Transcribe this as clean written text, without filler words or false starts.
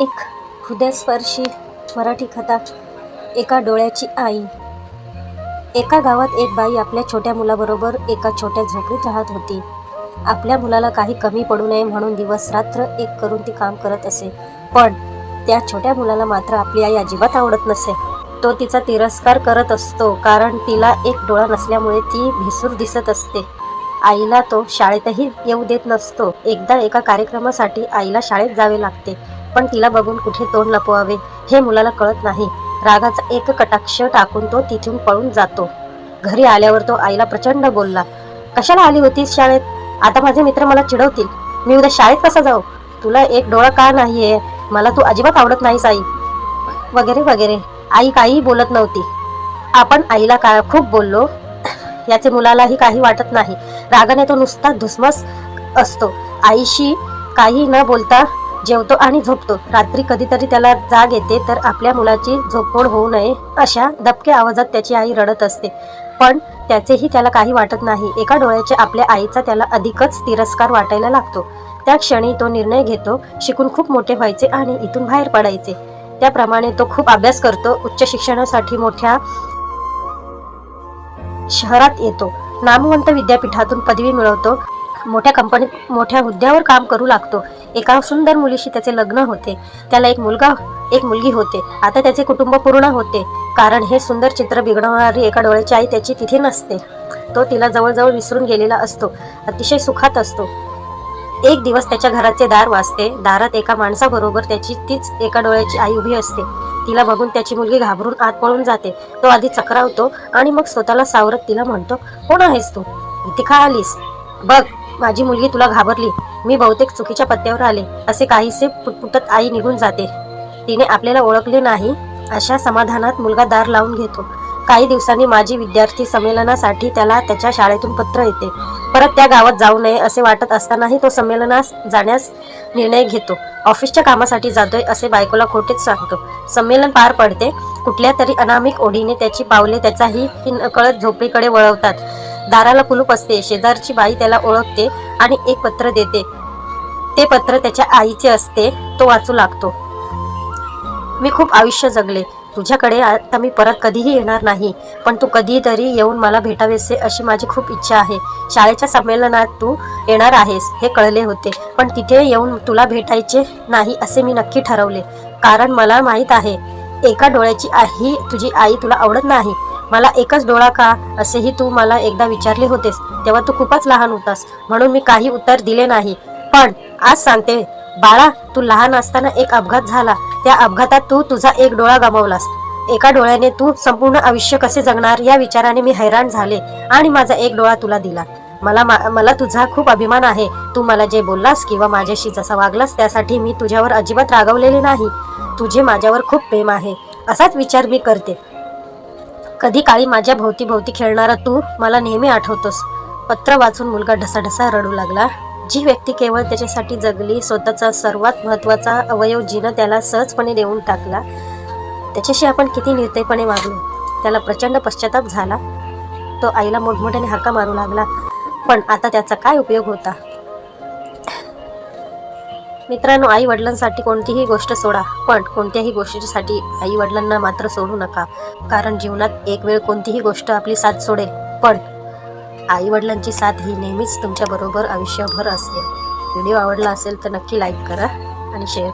एक हृदयस्पर्शी मराठी कथा. एका डोळ्याची आई. एका गावात एक बाई आपल्या छोट्या मुलाबरोबर एका छोट्या झोपडीत राहत होती. आपल्या मुलाला काही कमी पडू नये म्हणून दिवस रात्र एक करून ती काम करत असे. पण त्या छोट्या मुलाला मात्र आपली आई अजिबात आवडत नसे. तो तिचा तिरस्कार करत असतो, कारण तिला एक डोळा नसल्यामुळे ती भिसूर दिसत असते. आईला तो शाळेतही येऊ देत नसतो. एकदा एका कार्यक्रमासाठी आईला शाळेत जावे लागते, पण तिला बघून कुठे तोंड लपवावे हे मुलाला कळत नाही. रागाचा एक कटाक्ष टाकून तो तिथून पळून जातो. घरी आल्यावर तो आईला प्रचंड बोलला. कशाला आली होतीस शाळेत? आता माझे मित्र मला चिडवतील. मी उद्या शाळेत कसा जाऊ? तुला एक डोळा का नाहीये? मला तू अजिबात आवडत नाहीस आई, वगैरे वगैरे. आई काही बोलत नव्हती. आपण आईला खूप बोललो याचे मुलालाही काही वाटत नाही. रागाने तो नुसता धुसमस असतो. आईशी काही न बोलता जेवतो आणि झोपतो. रात्री कधीतरी त्याला जाग येते तर आपल्या मुलाची झोपमोड होऊ नये अशा दबक्या आवाजात त्याची आई रडत असते, पण त्याचेही त्याला काही वाटत नाही. एका डोळ्याच्या आपल्या आईचा त्याला अधिकच तिरस्कार वाटायला लागतो. त्या क्षणी तो निर्णय घेतो, शिकून खूप मोठे व्हायचे आणि इथून बाहेर पडायचे. त्याप्रमाणे तो खूप अभ्यास करतो. उच्च शिक्षणासाठी मोठ्या शहरात येतो. नामवंत विद्यापीठातून पदवी मिळवतो. मोठ्या कंपनीत मोठ्या हुद्द्यावर काम करू लागतो. एका सुंदर मुलीशी त्याचे लग्न होते. त्याला एक मुलगी होते. आता त्याचे कुटुंब पूर्ण होते, कारण हे सुंदर चित्र बिघडवणारी एका डोळ्याची आई त्याची तिथे नसते. तो तिला जवळजवळ विसरून गेलेला असतो. अतिशय सुखात असतो. एक दिवस त्याच्या घराचे दार वाजते. दारात एका माणसाबरोबर त्याची तीच एका डोळ्याची आई उभी असते. तिला बघून त्याची मुलगी घाबरून आत पळून जाते. तो आधी चक्रावतो आणि मग स्वतःला सावरत तिला म्हणतो, कोण आहेस तू? इथे का आलीस? बघ, माझी मुलगी तुला घाबरली. मी बहुतेक चुकीच्या पत्त्यावर आले. असे काहीसे पुटपुटत आई निघून जाते. तिने आपल्याला ओळखले नाही अशा समाधानात मुलगा दार लावून घेतो. काही दिवसांनी माजी विद्यार्थी संमेलनासाठी त्याला त्याच्या शाळेतून पत्र येते. परत त्या गावात जाऊ नये असे वाटत असतानाही तो संमेलनास जाण्यास निर्णय घेतो. ऑफिसच्या कामासाठी जातोय असे बायकोला खोटेच सांगतो. संमेलन पार पडते. कुठल्या तरी अनामिक ओढीने त्याची पावले त्याचाही नकळत झोपडीकडे वळवतात. दाराला कुलूप असते. शेजारची बाई त्याला ओळखते आणि एक पत्र देते. ते पत्र त्याच्या आईचे असते. तो वाचू लागतो. मी खूप आयुष्य जगले. तुझ्याकडे आता मी परत कधीही येणार नाही, पण तू कधीतरी येऊन मला भेटावेसे अशी माझी खूप इच्छा आहे. शाळेच्या संमेलनात तू येणार आहेस हे कळले होते, पण तिथे येऊन तुला भेटायचे नाही असे मी नक्की ठरवले, कारण मला माहीत आहे एका डोळ्याची आई तुझी आई तुला आवडत नाही. मला एकच डोळा का असेही तू मला एकदा विचारले होतेस. तेव्हा तू खूपच लहान होतास म्हणून मी काही उत्तर दिले नाही. पण आज सांगते बाळा, तू लहान असताना एक अपघात झाला. त्या अपघातात तू तुझा एक डोळा गमावलास. एका डोळ्याने तू संपूर्ण आयुष्य कसे जगणार या विचाराने मी हैराण झाले आणि माझा एक डोळा तुला दिला. मला तुझा खूप अभिमान आहे. तू मला जे बोललास किंवा माझ्याशी जसा वागलास त्यासाठी मी तुझ्यावर अजिबात रागवलेले नाही. तुझे माझ्यावर खूप प्रेम आहे. असाच विचार मी करते. कधी काळी माझ्या भोवती खेळणारा तू मला नेहमी आठवतोस. पत्र वाचून मुलगा ढसाढसा रडू लागला. जी व्यक्ती केवळ त्याच्यासाठी जगली, स्वतःचा सर्वात महत्त्वाचा अवयव जिनं त्याला सहजपणे देऊन टाकला, त्याच्याशी आपण किती निर्दयपणे वागलो. त्याला प्रचंड पश्चाताप झाला. तो आईला मोठमोठ्याने हाका मारू लागला, पण आता त्याचा काय उपयोग होता? मित्रांनो, आई वडिलांसाठी कोणतीही गोष्ट सोडा, पण कोणत्याही गोष्टीसाठी आई वडिलांना मात्र सोडू नका, कारण जीवनात एक वेळ कोणतीही गोष्ट आपली साथ सोडेल, पण आई वडिलांची साथ ही नेहमीच तुमच्या बरोबर आयुष्यभर असेल. व्हिडिओ आवडला असेल तर नक्की लाईक करा आणि शेअर